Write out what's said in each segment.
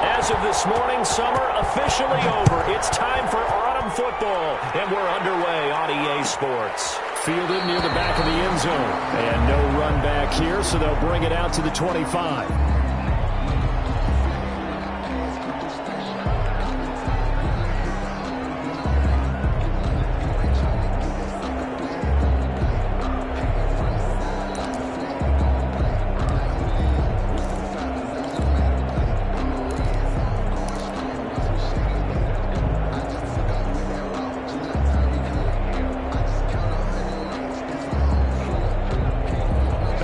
As of this morning, summer officially over. It's time for autumn football, and we're underway on EA Sports. Fielded near the back of the end zone. And no run back here, so they'll bring it out to the 25.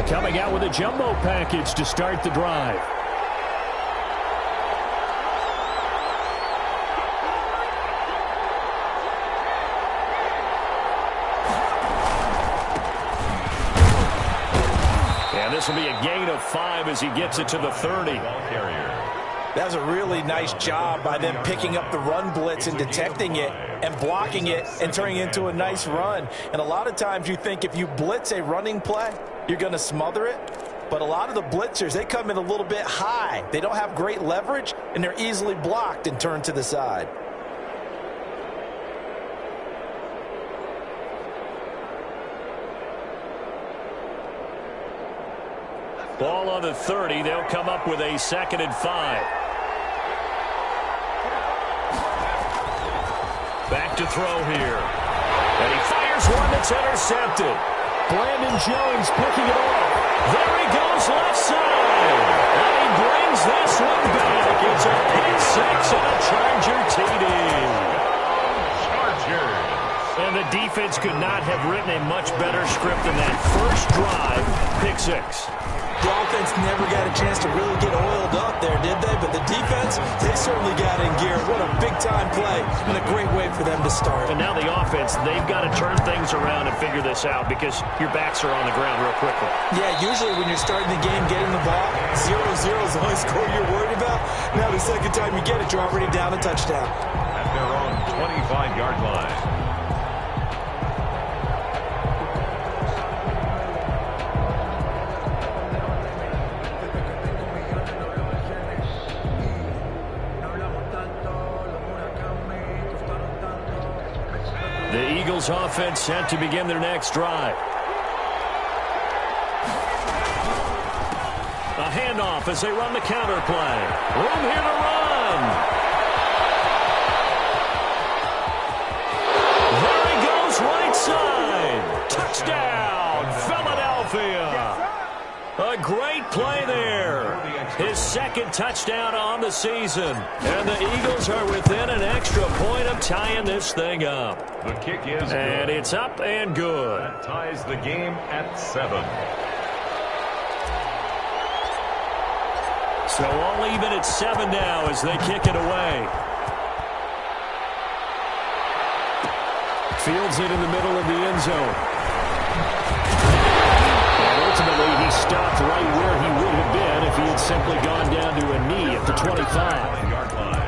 Coming out with a jumbo package to start the drive. And this will be a gain of 5 as he gets it to the 30. That was a really nice job by them picking up the run blitz and detecting it and blocking it and turning it into a nice run. And a lot of times you think if you blitz a running play, you're going to smother it. But a lot of the blitzers, they come in a little bit high. They don't have great leverage, and they're easily blocked and turned to the side. Ball on the 30. They'll come up with a 2nd and 5. Back to throw here. And he fires one that's intercepted. Brandon Jones picking it off. There he goes left side. And he brings this one back. It's a pick 6 and a Charger TD. Chargers. And the defense could not have written a much better script than that first drive. Pick 6. The offense never got a chance to really get oiled up there, did they? But the defense, they certainly got in gear. What a big-time play and a great way for them to start. And now the offense, they've got to turn things around and figure this out because your backs are on the ground real quickly. Yeah, usually when you're starting the game, getting the ball, 0-0 is the only score you're worried about. Now the second time you get it, you're already down a touchdown. At their own 25-yard line. The Eagles offense set to begin their next drive. A handoff as they run the counter play. Room here to run. There he goes right side. Touchdown, Philadelphia. A great play there. His 2nd touchdown on the season. And the Eagles are within an extra point of tying this thing up. The kick is good. And it's up and good. That ties the game at 7. So all even at 7 now as they kick it away. Fields it in the middle of the end zone. And ultimately he stopped right where he would have been if he had simply gone down to a knee at the 25-yard line.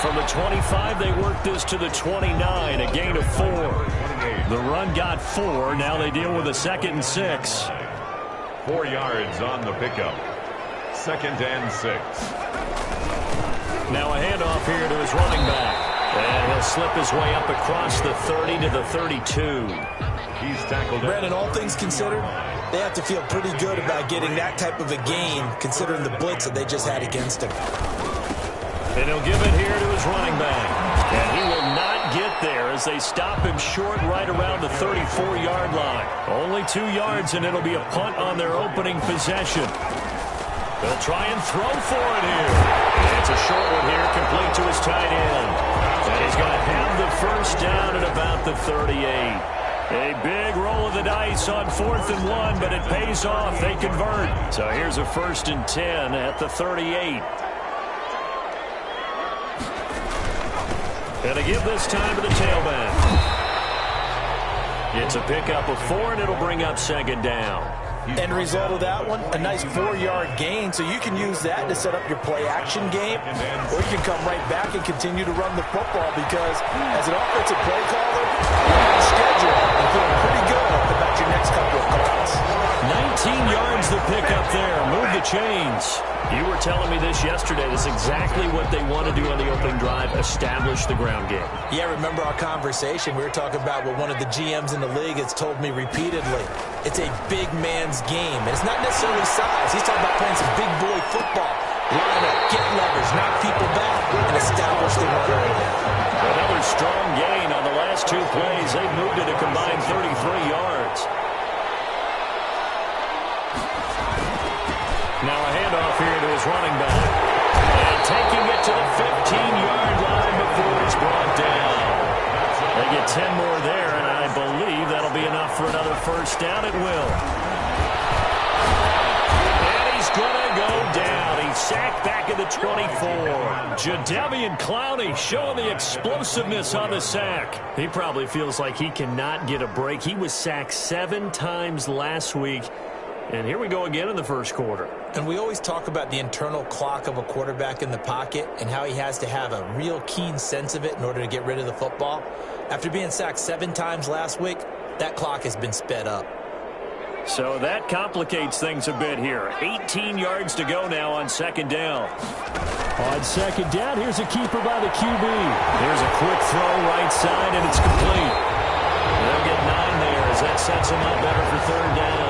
From the 25, they work this to the 29, a gain of 4. The run got 4. Now they deal with a 2nd and 6. 4 yards on the pickup. 2nd and 6. Now a handoff here to his running back. And he'll slip his way up across the 30 to the 32. He's tackled. Brandon, all things considered, they have to feel pretty good about getting that type of a gain, considering the blitz that they just had against him. And he'll give it here to his running back. And he will not get there as they stop him short right around the 34-yard line. Only 2 yards, and it'll be a punt on their opening possession. They'll try and throw for it here. And it's a short one here, complete to his tight end. And he's going to have the first down at about the 38. A big roll of the dice on 4th and 1, but it pays off. They convert. So here's a 1st and 10 at the 38. And they give this time to the tailback. It's a pickup of 4, and it'll bring up second down. End result of that one, a nice 4-yard gain, so you can use that to set up your play-action game, or you can come right back and continue to run the football because as an offensive play caller, you're on schedule and feeling pretty good about your next couple of calls. 19 yards to pick up there. Move the chains. You were telling me this yesterday. This is exactly what they want to do on the opening drive, establish the ground game. Yeah, remember our conversation. We were talking about what one of the GMs in the league has told me repeatedly. It's a big man's game, and it's not necessarily size. He's talking about playing some big boy football. Line up, get leverage, knock people back, and establish the run early. Another strong gain on the last 2 plays. They've moved it a combined 33 yards. Now a handoff here to his running back. And taking it to the 15-yard line before he's brought down. They get 10 more there, and I believe that'll be enough for another first down. It will. And he's going to go down. He's sacked back at the 24. Jadeveon Clowney showing the explosiveness on the sack. He probably feels like he cannot get a break. He was sacked 7 times last week. And here we go again in the first quarter. And we always talk about the internal clock of a quarterback in the pocket and how he has to have a real keen sense of it in order to get rid of the football. After being sacked 7 times last week, that clock has been sped up. So that complicates things a bit here. 18 yards to go now on second down. On second down, here's a keeper by the QB. There's a quick throw right side, and it's complete. They'll get 9 there as that sets them up better for third down.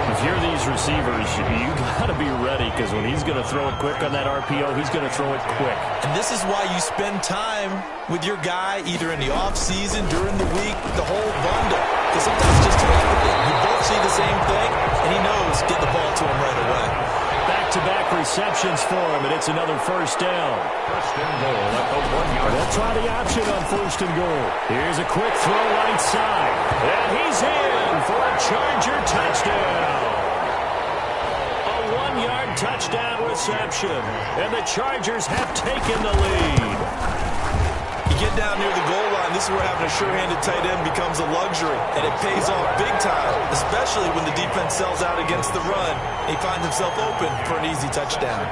If you're these receivers, you got to be ready because when he's going to throw it quick on that RPO, he's going to throw it quick. And this is why you spend time with your guy either in the offseason, during the week, the whole bundle. Because sometimes it's just telepathy. You both see the same thing, and he knows get the ball to him right away. Back-to-back receptions for him, and it's another first down. First and goal at the 1-yard line. They'll try the option on first and goal. Here's a quick throw right side. And he's in for a Charger touchdown. A 1-yard touchdown reception. And the Chargers have taken the lead. You get down near the goal line, this is where having a sure-handed tight end becomes a luxury. And it pays off big time, especially when the defense sells out against the run. He finds himself open for an easy touchdown.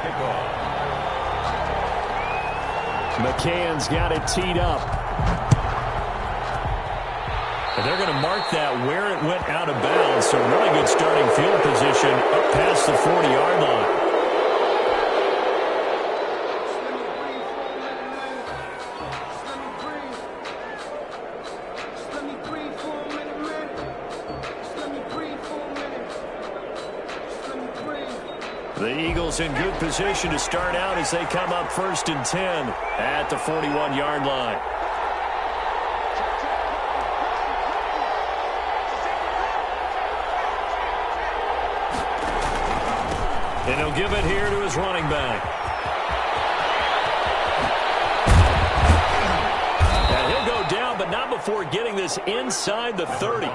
McCann's got it teed up. And they're going to mark that where it went out of bounds. So really good starting field position up past the 40-yard line. The Eagles in good position to start out as they come up first and 10 at the 41-yard line. And he'll give it here to his running back. And he'll go down, but not before getting this inside the 30.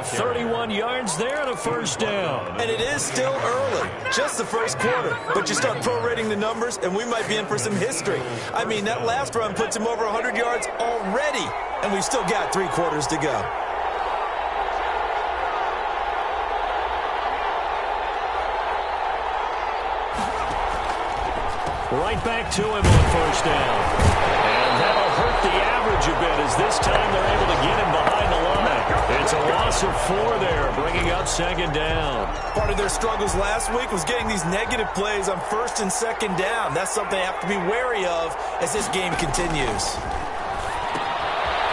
31 yards there and a first down. And it is still early, just the first quarter. But you start prorating the numbers, and we might be in for some history. I mean, that last run puts him over 100 yards already, and we've still got 3 quarters to go. Right back to him on first down. And that'll hurt the average a bit as this time they're able to get him behind the line. It's a loss of 4 there, bringing up second down. Part of their struggles last week was getting these negative plays on first and second down. That's something they have to be wary of as this game continues.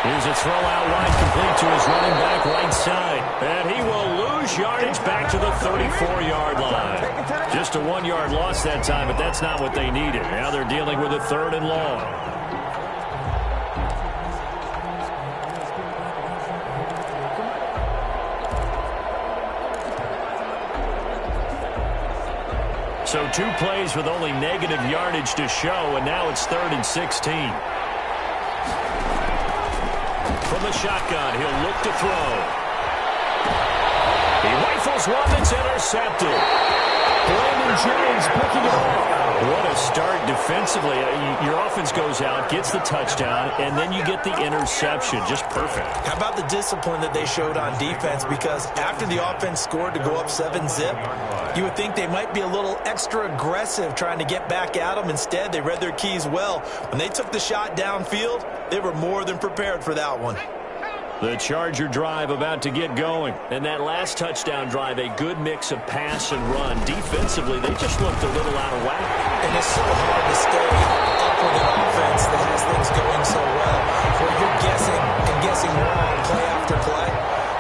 Here's a throw out wide, complete to his running back right side. And he will lose yardage back to the 34-yard line. Just a 1-yard loss that time, but that's not what they needed. Now they're dealing with a 3rd and long. So 2 plays with only negative yardage to show, and now it's 3rd and 16. From the shotgun, he'll look to throw. He rifles one that's intercepted. Brandon Jones picking it off. What a start defensively. Your offense goes out, gets the touchdown, and then you get the interception. Just perfect. How about the discipline that they showed on defense? Because after the offense scored to go up 7-zip, you would think they might be a little extra aggressive trying to get back at them. Instead, they read their keys well. When they took the shot downfield, they were more than prepared for that one. The Charger drive about to get going. And that last touchdown drive, a good mix of pass and run. Defensively, they just looked a little out of whack. And it's so hard to stay up with an offense that has things going so well, where you're guessing and guessing wrong play after play.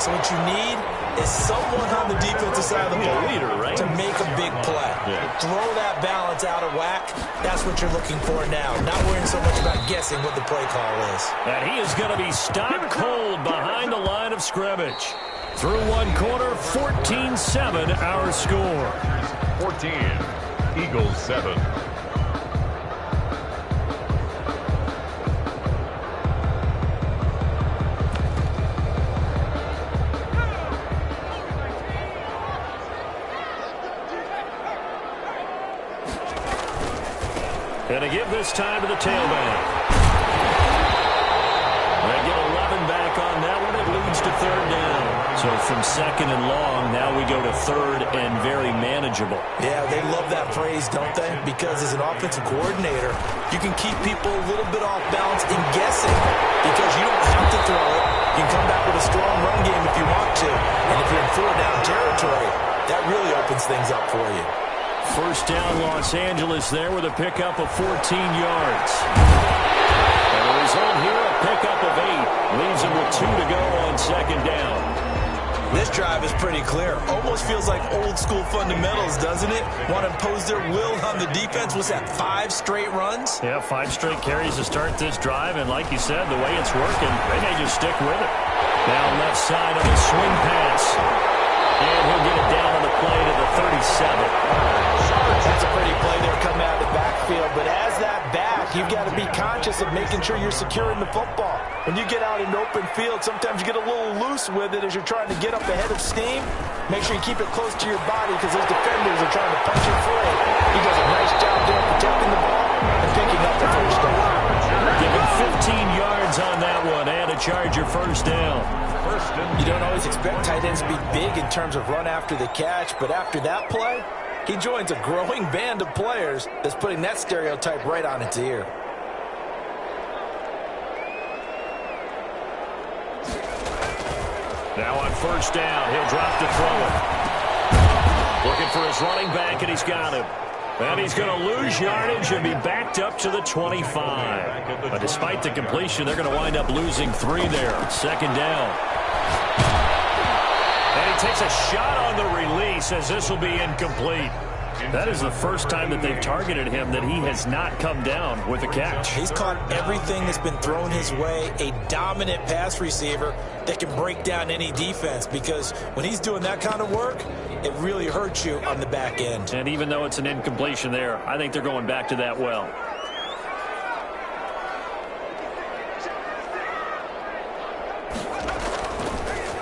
So what you need is someone on the defensive side of the ball leader, right? to make a big play. Yeah. Throw that balance out of whack. That's what you're looking for now. Not worrying so much about guessing what the play call is. And he is going to be stopped cold behind the line of scrimmage. Through one quarter, 14-7 our score. 14, Eagles 7. And to give this time to the tailback. They get 11 back on that one. It leads to third down. So from second and long, now we go to third and very manageable. Yeah, they love that phrase, don't they? Because as an offensive coordinator, you can keep people a little bit off balance in guessing because you don't have to throw it. You can come back with a strong run game if you want to. And if you're in four-down territory, that really opens things up for you. First down, Los Angeles there with a pickup of 14 yards. And the result here, a pickup of 8. Leaves them with 2 to go on second down. This drive is pretty clear. Almost feels like old school fundamentals, doesn't it? Want to impose their will on the defense. Was that 5 straight runs? Yeah, 5 straight carries to start this drive. And like you said, the way it's working, they may just stick with it. Now left side on the swing pass. And he'll get it down on the play to the 37. That's a pretty play there coming out of the backfield. But as that back, you've got to be conscious of making sure you're securing the football. When you get out in open field, sometimes you get a little loose with it as you're trying to get up ahead of steam. Make sure you keep it close to your body because those defenders are trying to punch it free. He does a nice job there protecting the ball and picking up the first down. Give him 15 yards on that one and a Charger first down. You don't always expect tight ends to be big in terms of run after the catch, but after that play, he joins a growing band of players that's putting that stereotype right on its ear. Now on first down, he'll drop to throw it. Looking for his running back, and he's got him. And he's going to lose yardage and be backed up to the 25. But despite the completion, they're going to wind up losing 3 there. Second down. And he takes a shot on the release as this will be incomplete. That is the first time that they've targeted him that he has not come down with a catch. He's caught everything that's been thrown his way, a dominant pass receiver that can break down any defense because when he's doing that kind of work, it really hurts you on the back end. And even though it's an incompletion there, I think they're going back to that well.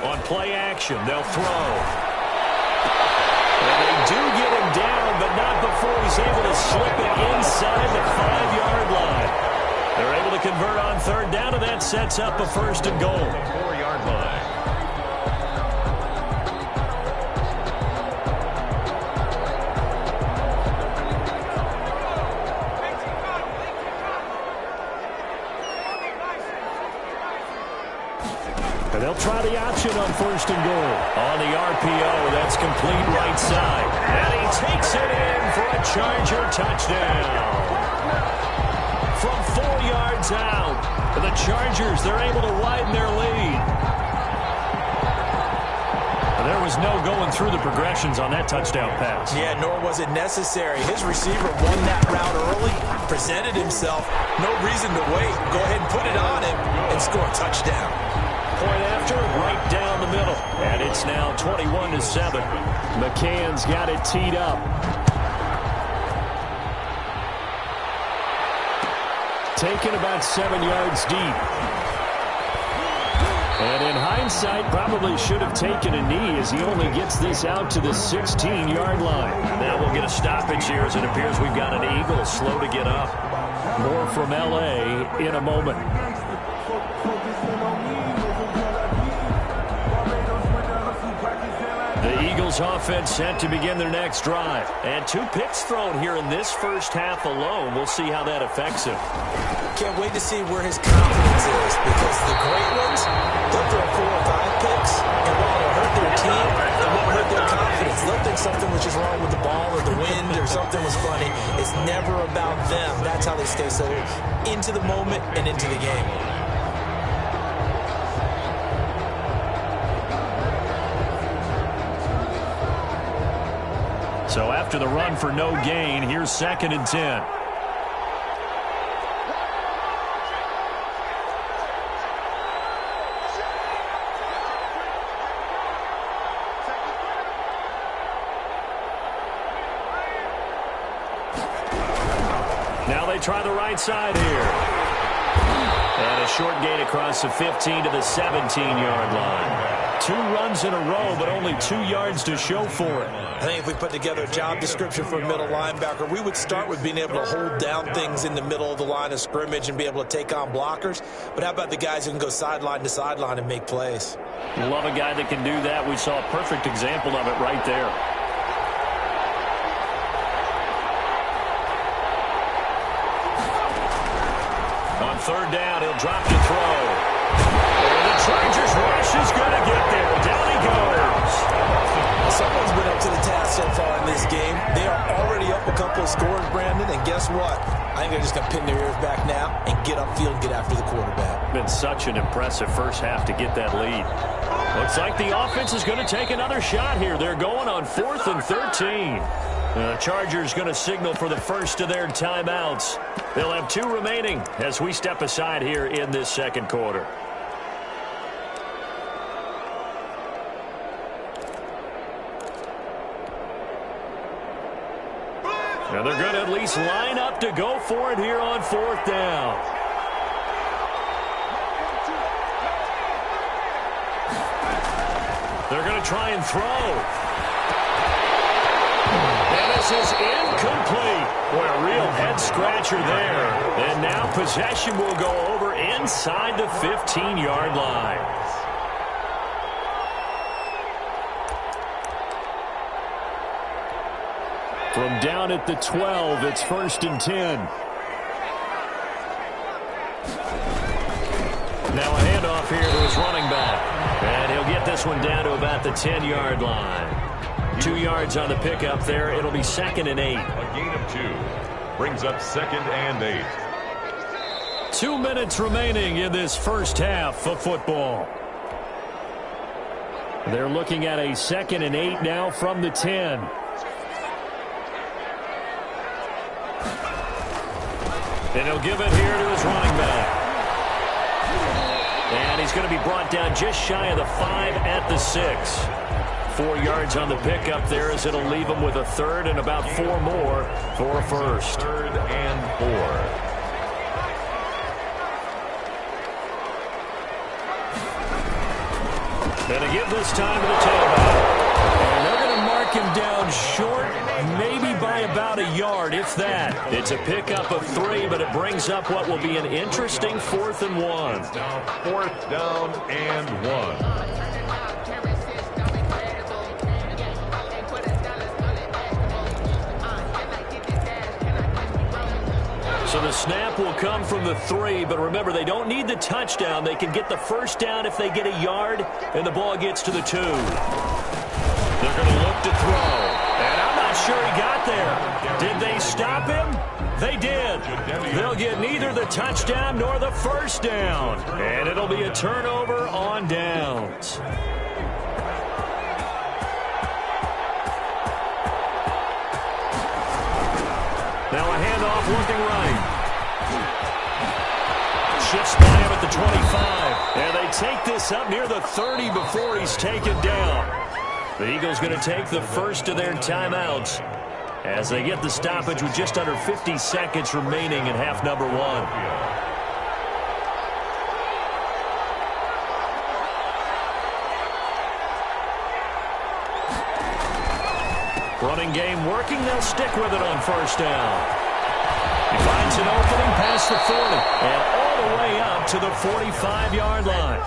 On play action, they'll throw. And they do get him down, but not before he's able to slip it inside the 5-yard line. They're able to convert on third down, and that sets up a first and goal. 4-yard line. And they'll try the option on first and goal. On the RPO, that's complete right side. And he takes it in for a Charger touchdown. From 4 yards out, the Chargers, they're able to widen their lead. There was no going through the progressions on that touchdown pass. Yeah, nor was it necessary. His receiver won that route early, presented himself. No reason to wait. Go ahead and put it on him and score a touchdown. Point after, right down the middle. And it's now 21-7. McCann's got it teed up. Taken about 7 yards deep. And in hindsight, probably should have taken a knee as he only gets this out to the 16-yard line. Now we'll get a stoppage here as it appears we've got an Eagle slow to get up. More from L.A. in a moment. The Eagles offense set to begin their next drive. And 2 picks thrown here in this first half alone. We'll see how that affects him. Can't wait to see where his confidence is, because the great ones, they'll throw 4 or 5 picks, and while it'll hurt their team, it won't hurt their confidence. They'll think something was just wrong with the ball or the wind or something was funny. It's never about them. That's how they stay so into the moment and into the game. So after the run for no gain, here's 2nd and 10. Now they try the right side here. And a short gain across the 15 to the 17-yard line. 2 runs in a row, but only 2 yards to show for it. I think if we put together a job description for a middle linebacker, we would start with being able to hold down things in the middle of the line of scrimmage and be able to take on blockers. But how about the guys who can go sideline to sideline and make plays? Love a guy that can do that. We saw a perfect example of it right there. On 3rd down, he'll drop to throw. And the Chargers rush is going to get there. Down he goes. Someone's been up to the task so far in this game. They are already up a couple of scores, Brandon, and guess what? I think they're just going to pin their ears back now and get upfield and get after the quarterback. Been such an impressive first half to get that lead. Looks like the offense is going to take another shot here. They're going on 4th and 13. The Chargers going to signal for the first of their timeouts. They'll have 2 remaining as we step aside here in this second quarter. And they're going to at least line up to go for it here on 4th down. They're going to try and throw. And this is incomplete. Boy, a real head-scratcher there. And now possession will go over inside the 15-yard line. From down at the 12, it's 1st and 10. Now a handoff here to his running back. And he'll get this one down to about the 10-yard line. 2 yards on the pickup there. It'll be 2nd and 8. A gain of 2. Brings up 2nd and 8. 2 minutes remaining in this first half of football. They're looking at a 2nd and 8 now from the 10. And he'll give it here to his running back. And he's going to be brought down just shy of the 5 at the 6. 4 yards on the pickup there as it'll leave him with a 3rd and about 4 more for a first. 3rd and 4. And to give this time to the tailback. And they're going to mark him down short, maybe by about a yard, if that. It's a pickup of 3, but it brings up what will be an interesting 4th and 1. 4th down and 1. So the snap will come from the 3, but remember, they don't need the touchdown. They can get the first down if they get a yard, and the ball gets to the 2. They're going to look to throw. And I'm not sure he got there. Did they stop him? They did. They'll get neither the touchdown nor the first down. And it'll be a turnover on downs. Now a handoff looking right. Shifts by him at the 25. And they take this up near the 30 before he's taken down. The Eagles going to take the first of their timeouts as they get the stoppage with just under 50 seconds remaining in half number 1. Running game working. They'll stick with it on first down. He finds an opening past the 40 and all the way up to the 45-yard line.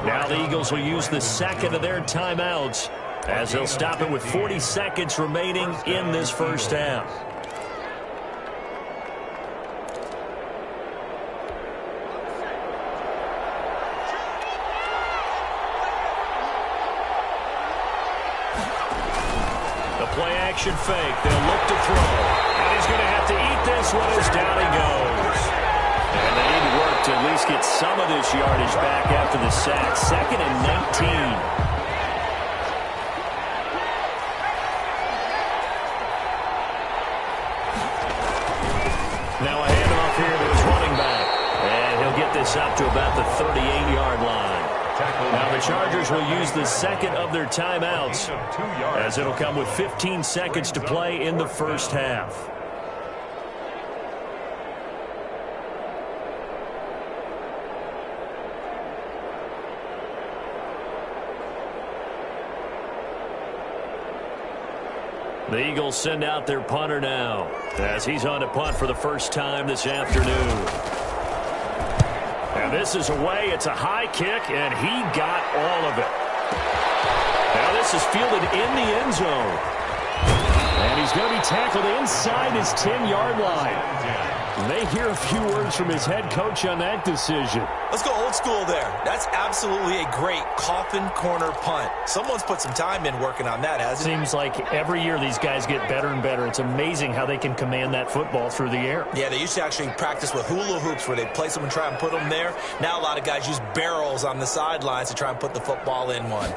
Now the Eagles will use the second of their timeouts as they'll stop it with 40 seconds remaining in this first half. Play-action fake. They'll look to throw. And he's going to have to eat this one as down he goes. And they need to work to at least get some of this yardage back after the sack. 2nd and 19. Now a handoff here to his running back. And he'll get this up to about the 38-yard line. Now the Chargers will use the second of their timeouts as it'll come with 15 seconds to play in the first half. The Eagles send out their punter now as he's on to punt for the first time this afternoon. And this is away. It's a high kick, and he got all of it. Now this is fielded in the end zone. And he's going to be tackled inside his 10-yard line. You may hear a few words from his head coach on that decision. Let's go old school there. That's absolutely a great coffin corner punt. Someone's put some time in working on that, hasn't it? Seems like every year these guys get better and better. It's amazing how they can command that football through the air. Yeah, they used to actually practice with hula hoops where they place them and try and put them there. Now a lot of guys use barrels on the sidelines to try and put the football in one.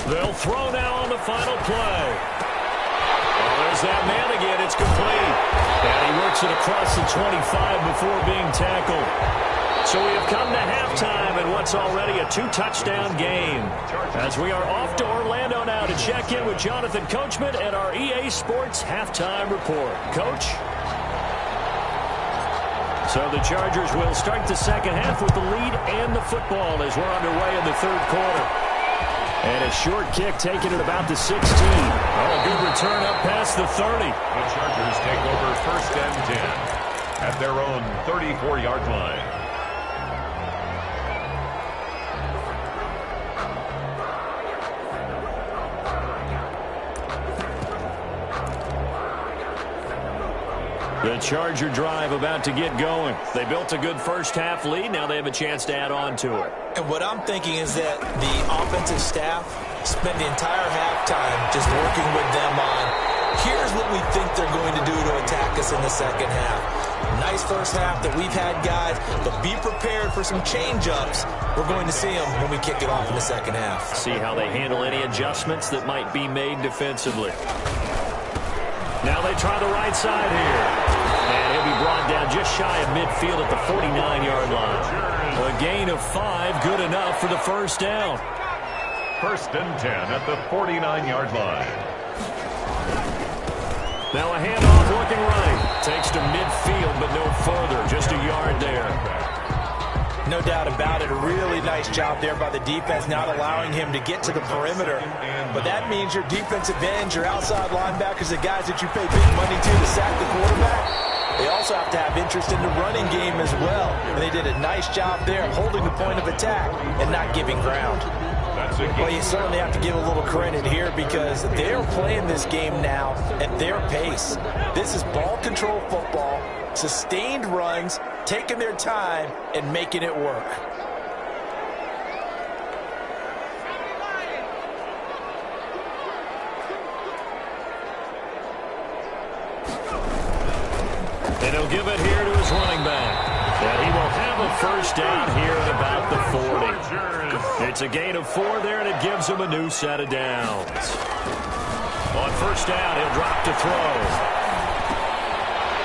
They'll throw now on the final play. Oh, there's that man again. It's complete. And he works it across the 25 before being tackled. So we have come to halftime in what's already a 2-touchdown game. As we are off to Orlando now to check in with Jonathan Coachman and our EA Sports halftime report. Coach? So the Chargers will start the second half with the lead and the football as we're underway in the third quarter. And a short kick taken at about the 16. Oh, a good return up past the 30. The Chargers take over 1st and 10 at their own 34-yard line. The Charger drive about to get going. They built a good first half lead. Now they have a chance to add on to it. And what I'm thinking is that the offensive staff spent the entire halftime just working with them on, here's what we think they're going to do to attack us in the second half. Nice first half that we've had, guys, but be prepared for some change-ups. We're going to see them when we kick it off in the second half. See how they handle any adjustments that might be made defensively. Now they try the right side here. And he'll be brought down just shy of midfield at the 49-yard line. A gain of 5, good enough for the first down. 1st and 10 at the 49-yard line. Now a handoff looking right. Takes to midfield, but no further. Just a yard there. No doubt about it. A really nice job there by the defense, not allowing him to get to the perimeter. But that means your defensive ends, your outside linebackers, the guys that you pay big money to sack the quarterback, they also have to have interest in the running game as well. And they did a nice job there holding the point of attack and not giving ground. Well, you certainly have to give a little credit here because they're playing this game now at their pace. This is ball control football, sustained runs, taking their time and making it work. And he'll give it here to his running back. And he will have a first down here at about the 40. It's a gain of 4 there, and it gives him a new set of downs. On first down, he'll drop to throw.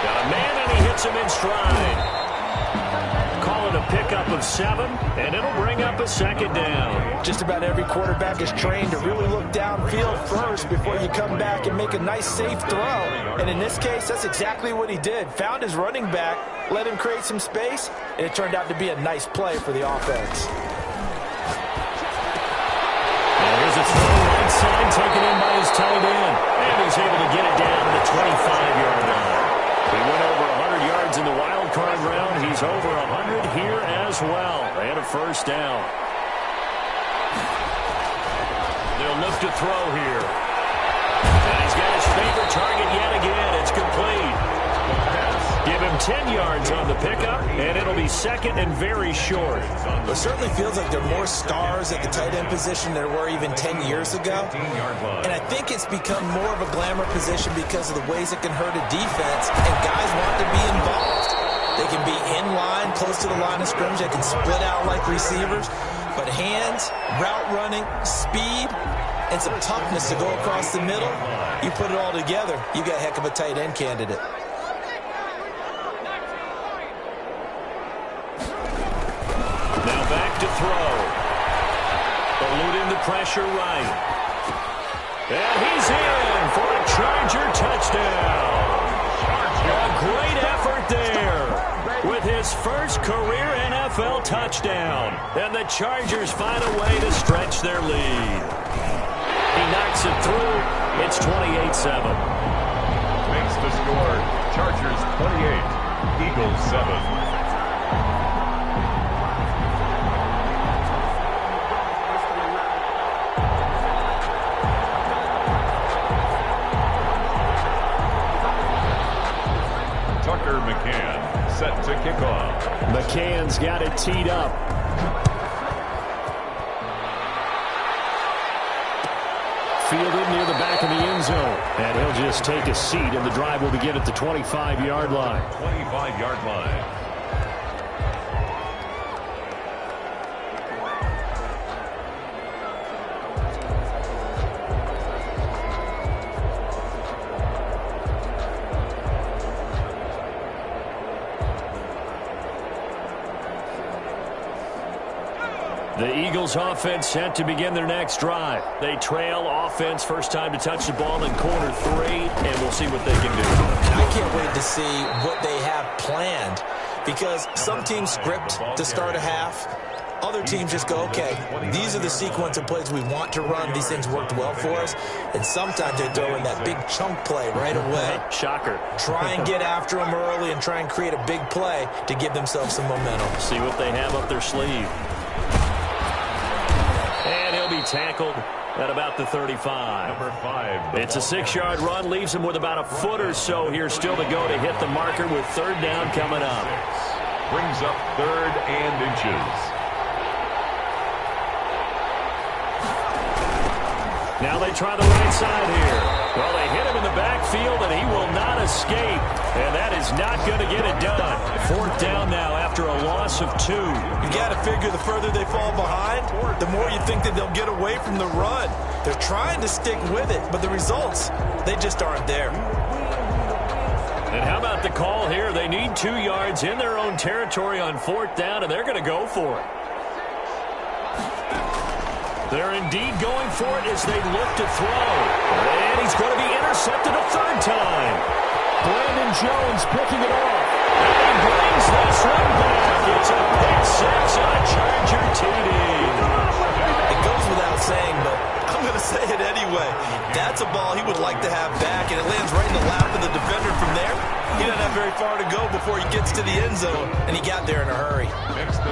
Got a man, and he hits him in stride. Call it a pickup of 7, and it'll bring up a second down. Just about every quarterback is trained to really look downfield first before you come back and make a nice, safe throw. And in this case, that's exactly what he did. Found his running back, let him create some space, and it turned out to be a nice play for the offense. And here's a throw right side, taken in by his tight end. And he's able to get it down to the 25-yard line. He went over 100 yards in the wild card round. He's over 100 here as well. And a first down. They'll look to throw here. And he's got his favorite target yet again. It's complete. Give him 10 yards on the pickup, and it'll be second and very short. It certainly feels like there are more stars at the tight end position than there were even 10 years ago. And I think it's become more of a glamour position because of the ways it can hurt a defense, and guys want to be involved. They can be in line, close to the line of scrimmage. They can split out like receivers. But hands, route running, speed, and some toughness to go across the middle, you put it all together, you got a heck of a tight end candidate. Now back to throw. Eluding the pressure right. And he's in for a Charger touchdown. A great effort there with his first career NFL touchdown. And the Chargers find a way to stretch their lead. He knocks it through. It's 28-7. Makes the score. Chargers 28, Eagles 7. McCann set to kick off. McCann's got it teed up. Fielded near the back of the end zone. And he'll just take a seat, and the drive will begin at the 25-yard line. 25-yard line. The Eagles offense set to begin their next drive. They trail offense, first time to touch the ball in quarter 3, and we'll see what they can do. I can't wait to see what they have planned, because some teams script to start a half. Other teams just go, okay, these are the sequence of plays we want to run. These things worked well for us. And sometimes they throw in that big chunk play right away. Shocker. Try and get after them early and try and create a big play to give themselves some momentum. See what they have up their sleeve. And he'll be tackled at about the 35. Number 5. It's a 6-yard run, leaves him with about a foot or so here still to go to hit the marker with third down coming up. Brings up 3rd and inches. Now they try the right side here. Well, they hit him in the backfield, and he will not escape. And that is not going to get it done. 4th down now after a loss of 2. You got to figure the further they fall behind, the more you think that they'll get away from the run. They're trying to stick with it, but the results, they just aren't there. And how about the call here? They need 2 yards in their own territory on 4th down, and they're going to go for it. They're indeed going for it as they look to throw. And he's going to be intercepted a 3rd time. Brandon Jones picking it off. And he brings this one back. It's a pick 6 on a Charger TD. It goes without saying, but I'm going to say it anyway. That's a ball he would like to have back, and it lands right in the lap of the defender from there. He doesn't have very far to go before he gets to the end zone, and he got there in a hurry.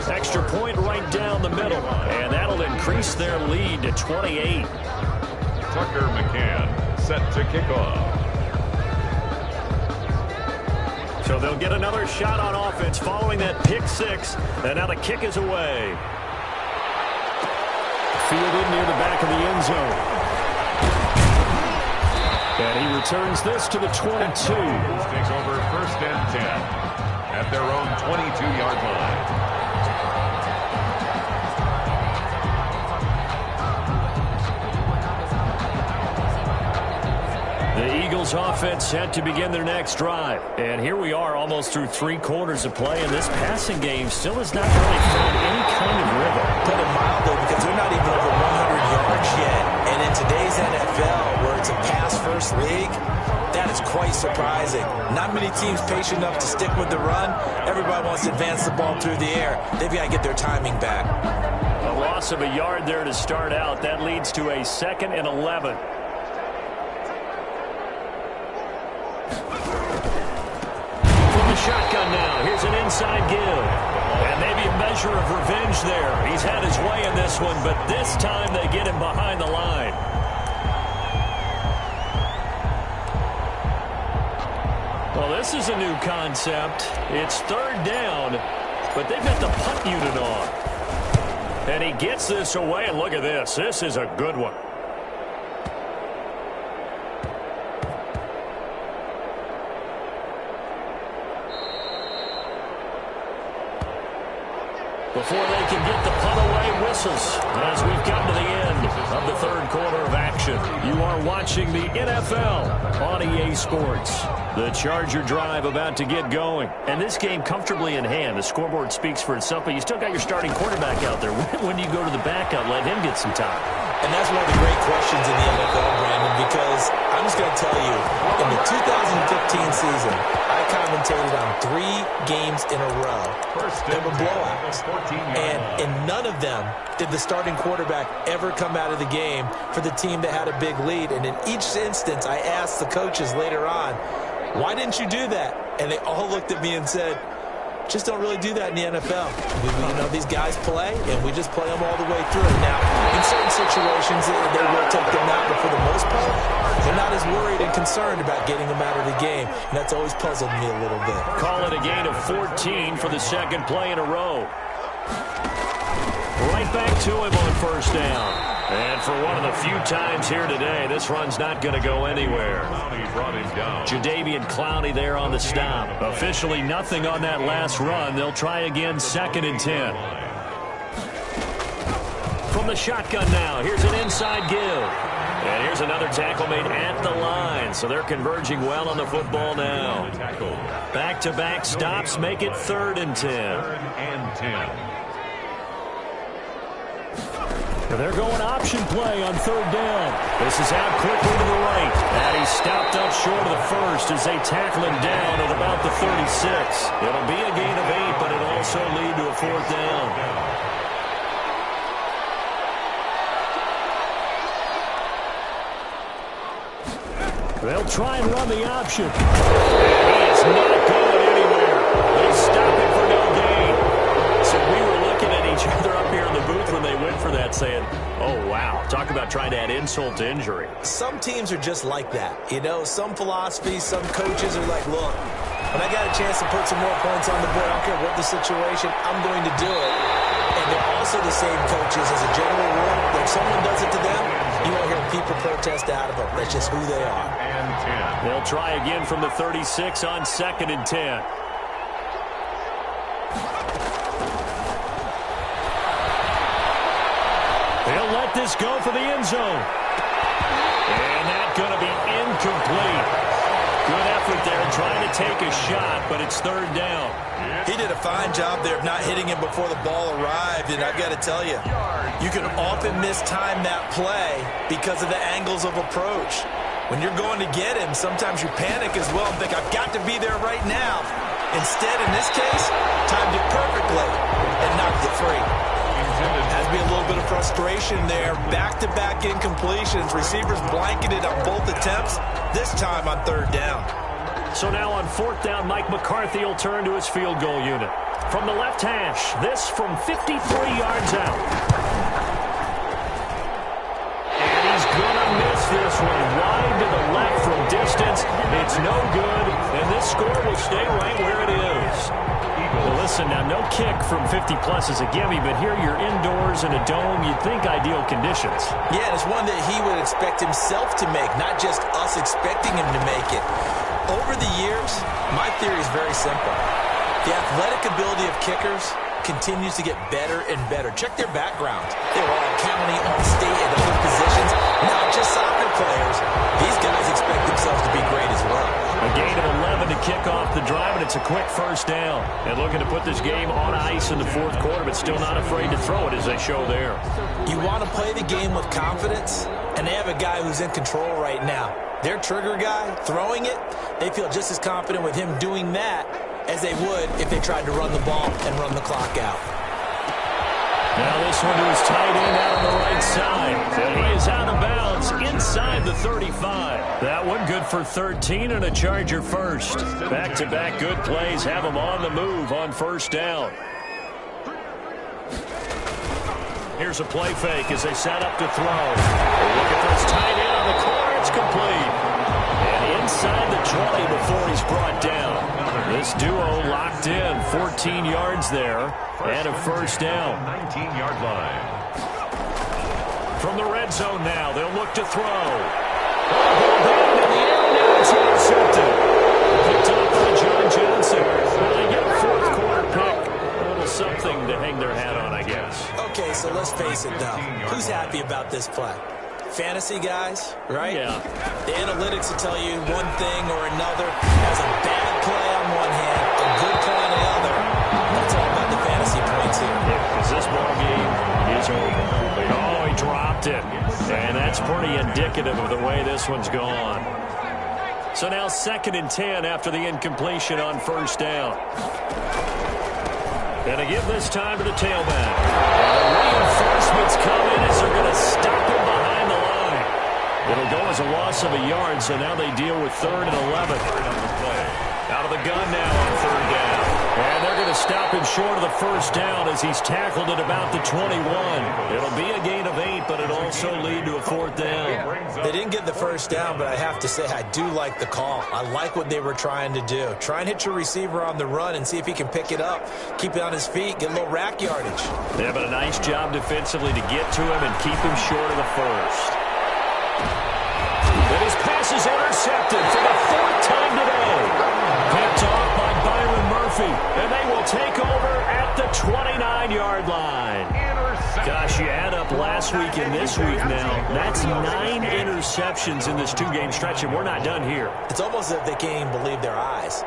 Extra point right down the middle, and that'll increase their lead to 28. Tucker McCann set to kick off. So they'll get another shot on offense following that pick 6, and now the kick is away. Fielded near the back of the end zone. And he returns this to the 22. Takes over 1st and 10 at their own 22-yard line. The Eagles offense set to begin their next drive. And here we are almost through 3 quarters of play, and this passing game still has not really found any kind of rhythm. Put it mildly, because they're not even over 100 yards yards yet. And in today's NFL, where it's a pass-first league, that is quite surprising. Not many teams patient enough to stick with the run. Everybody wants to advance the ball through the air. They've got to get their timing back. A loss of a yard there to start out. That leads to a 2nd and 11. From the shotgun now. Here's an inside give. And maybe a measure of revenge there. He's had his way in this one, but this time they get him behind the line. Well, this is a new concept. It's 3rd down, but they've got the punt unit on. And he gets this away, and look at this. This is a good one. Before they can get the punt away, whistles as we've come to the end of the 3rd quarter of action. You are watching the NFL on EA Sports. The Charger drive about to get going. And this game comfortably in hand. The scoreboard speaks for itself, but you still got your starting quarterback out there. When do you go to the backup? Let him get some time. And that's one of the great questions in the NFL, Brandon, because I'm just going to tell you, in the 2015 season, I commentated on 3 games in a row. They were blowouts. And in none of them did the starting quarterback ever come out of the game for the team that had a big lead. And in each instance, I asked the coaches later on, why didn't you do that? And they all looked at me and said, just don't really do that in the NFL. These guys play, and we just play them all the way through. Now, in certain situations, they will take them out, but for the most part, they're not as worried and concerned about getting them out of the game, and that's always puzzled me a little bit. Call it a gain of 14 for the 2nd play in a row. Right back to him on 1st down. And for one of the few times here today, this run's not going to go anywhere. Jadeveon Clowney there on the stop. Officially nothing on that last run. They'll try again, 2nd and 10. From the shotgun now, here's an inside give. And here's another tackle made at the line. So they're converging well on the football now. Back-to-back stops make it 3rd and 10. 3rd and 10. They're going option play on 3rd down. This is out quickly to the right. And he's stopped up short of the first as they tackle him down at about the 36. It'll be a gain of 8, but it'll also lead to a 4th down. They'll try and run the option. And he is not going anywhere. They stop him for no gain. So we were looking at each other up here in the booth when they went for that saying, oh, wow, talk about trying to add insult to injury. Some teams are just like that. Some philosophies, some coaches are like, look, when I got a chance to put some more points on the board, I don't care what the situation, I'm going to do it. And they're also the same coaches as a general rule. If someone does it to them, you won't hear people protest out of them. That's just who they are. They'll try again from the 36 on 2nd and 10. They'll let this go for the end zone. And that's going to be incomplete. Good effort there trying to take a shot, but it's 3rd down. He did a fine job there of not hitting him before the ball arrived, and I've got to tell you, you can often mistime that play because of the angles of approach. When you're going to get him, sometimes you panic as well and think, I've got to be there right now. Instead, in this case, timed it perfectly and knocked it free. Has to be a little bit of frustration there. Back-to-back incompletions. Receivers blanketed on both attempts, this time on 3rd down. So now on 4th down, Mike McCarthy will turn to his field goal unit. From the left hash, this from 53 yards out. And he's going to miss this one wide to the left from distance. It's no good, and this score will stay right where it is. Well, listen, now no kick from 50-plus is a gimme, but here you're indoors in a dome. You'd think ideal conditions. Yeah, and it's one that he would expect himself to make, not just us expecting him to make it. Over the years, my theory is very simple. The athletic ability of kickers continues to get better and better. Check their backgrounds. They were all county, all state, and other positions, not just soccer players. These guys expect themselves to be great as well. A gain of 11 to kick off the drive, and it's a quick first down. And looking to put this game on ice in the fourth quarter, but still not afraid to throw it as they show there. You want to play the game with confidence, and they have a guy who's in control right now. Their trigger guy, throwing it, they feel just as confident with him doing that as they would if they tried to run the ball and run the clock out. Now this one to his tight end out on the right side. And he is out of bounds inside the 35. That one good for 13 and a Charger first. Back-to-back good plays have him on the move on first down. Here's a play fake as they set up to throw. Looking for his tight end on the corner. It's complete. And inside the 20 before he's brought down. This duo locked in. 14 yards there and a first down. 19-yard line. From the red zone now, they'll look to throw. Ball down in the air. Now it's intercepted. Picked up by John Johnson. Well, they get a fourth quarter pick. A little something to hang their hat on, I guess. Okay, so let's face it, though. Who's happy about this play? Fantasy guys, right? Yeah. The analytics will tell you one thing or another. Has a bad play on one hand, a good play on the other. That's all about the fantasy points here. Yeah, because this ball game is over. Oh, he dropped it. And that's pretty indicative of the way this one's gone. So now 2nd and 10 after the incompletion on first down. And they give this time to the tailback. And the reinforcements come in as they're going to stop him behind the line. It'll go as a loss of a yard, so now they deal with 3rd and 11. Out of the gun now on 3rd down. And they're going to stop him short of the first down as he's tackled at about the 21. It'll be a gain of 8, but it'll also lead to a 4th down. They didn't get the first down, but I have to say I do like the call. I like what they were trying to do. Try and hit your receiver on the run and see if he can pick it up, keep it on his feet, get a little rack yardage. Yeah, but a nice job defensively to get to him and keep him short of the first. And his pass is intercepted for the 4th time today. Picked off by Byron Murphy, and they will take over at the 29-yard line. Gosh, you add up last week and this week now. That's 9 interceptions in this 2-game stretch, and we're not done here. It's almost as if they can't even believe their eyes.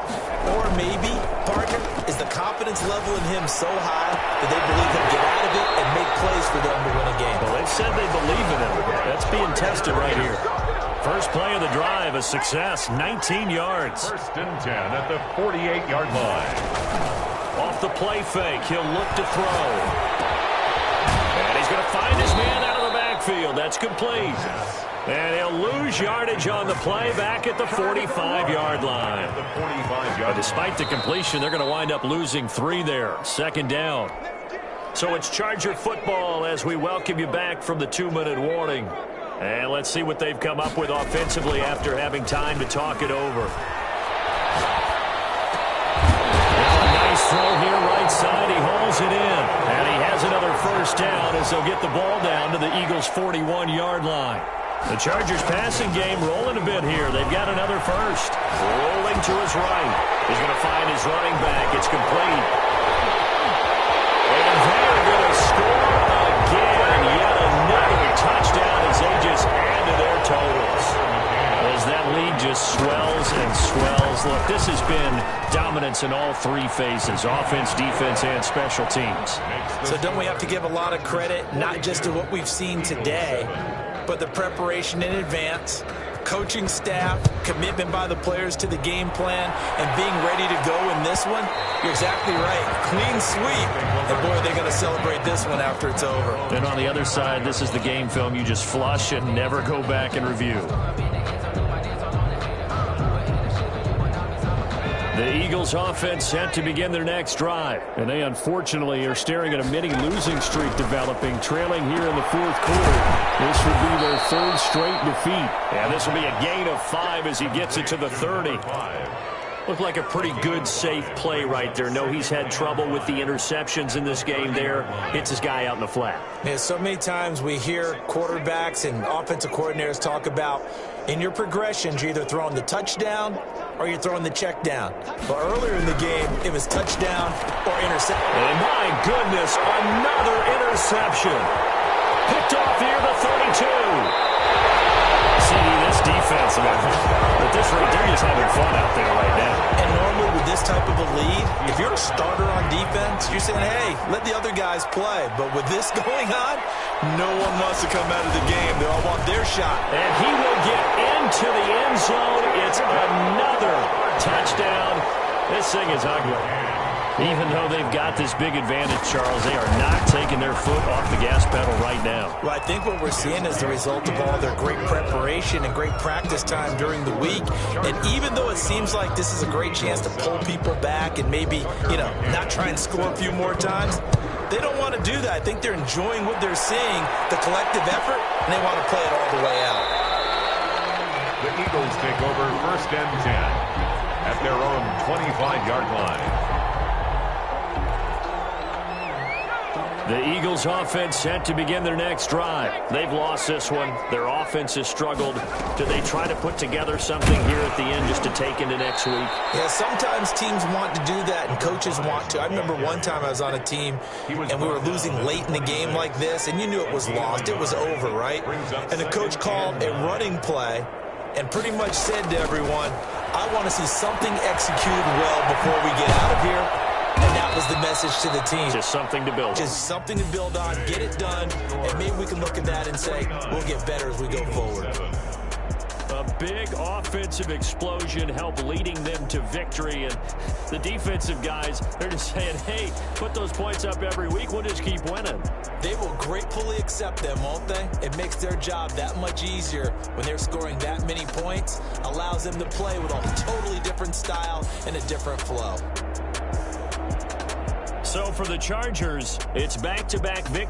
Or maybe, partner, is the confidence level in him so high that they believe he'll get out of it and make plays for them to win a game. Well, they've said they believe in him. That's being tested right here. First play of the drive, a success, 19 yards. 1st and 10 at the 48-yard line. Off the play fake, he'll look to throw. And he's going to find his man out of the backfield. That's complete. And he'll lose yardage on the play back at the 45-yard line. But despite the completion, they're going to wind up losing 3 there. 2nd down. So it's Charger football as we welcome you back from the 2-minute warning. And let's see what they've come up with offensively after having time to talk it over. Now a nice throw here right side. He hauls it in. And he has another first down as they'll get the ball down to the Eagles' 41-yard line. The Chargers passing game rolling a bit here. They've got another first. Rolling to his right. He's going to find his running back. It's complete. And they're going to score again. Yet another touchdown as they just add to their totals. As that lead just swells and swells. Look, this has been dominance in all 3 phases, offense, defense, and special teams. So don't we have to give a lot of credit, not just to what we've seen today, but the preparation in advance, coaching staff, commitment by the players to the game plan, and being ready to go in this one? You're exactly right. Clean sweep. And boy, they're going to celebrate this one after it's over. And on the other side, this is the game film you just flush and never go back and review. The Eagles offense set to begin their next drive. And they unfortunately are staring at a mini losing streak developing, trailing here in the 4th quarter. This would be their 3rd straight defeat. And this will be a gain of 5 as he gets it to the 30. Looked like a pretty good, safe play right there. No, he's had trouble with the interceptions in this game there. Hits his guy out in the flat. Yeah, so many times we hear quarterbacks and offensive coordinators talk about, In your progressions, you're either throwing the touchdown or you're throwing the check down. But earlier in the game, it was touchdown or interception. And my goodness, another interception. Picked off near the 32. CD, this defense, at this rate, they're just having fun out there right now. And normally with this type of a lead, if you're a starter on defense, you're saying, hey, let the other guys play. But with this going on, no one wants to come out of the game. They all want their shot. And he will get into the end zone. It's another touchdown. This thing is ugly. Even though they've got this big advantage, Charles, they are not taking their foot off the gas pedal right now. Well, I think what we're seeing is the result of all their great preparation and great practice time during the week. And even though it seems like this is a great chance to pull people back and maybe, not try and score a few more times, they don't want to do that. I think they're enjoying what they're seeing, the collective effort, and they want to play it all the way out. The Eagles take over 1st and 10 at their own 25-yard line. The Eagles offense set to begin their next drive. They've lost this one. Their offense has struggled. Do they try to put together something here at the end just to take into next week? Yeah, sometimes teams want to do that and coaches want to. I remember one time I was on a team and we were losing late in the game like this, and you knew it was lost. It was over, right? And the coach called a running play and pretty much said to everyone, I want to see something executed well before we get out of here. And that was the message to the team. Just something to build on. Just something to build on, get it done, and maybe we can look at that and say, we'll get better as we go forward. A big offensive explosion helped leading them to victory. And the defensive guys, they're just saying, hey, put those points up every week. We'll just keep winning. They will gratefully accept them, won't they? It makes their job that much easier when they're scoring that many points. Allows them to play with a totally different style and a different flow. So for the Chargers, it's back-to-back victory.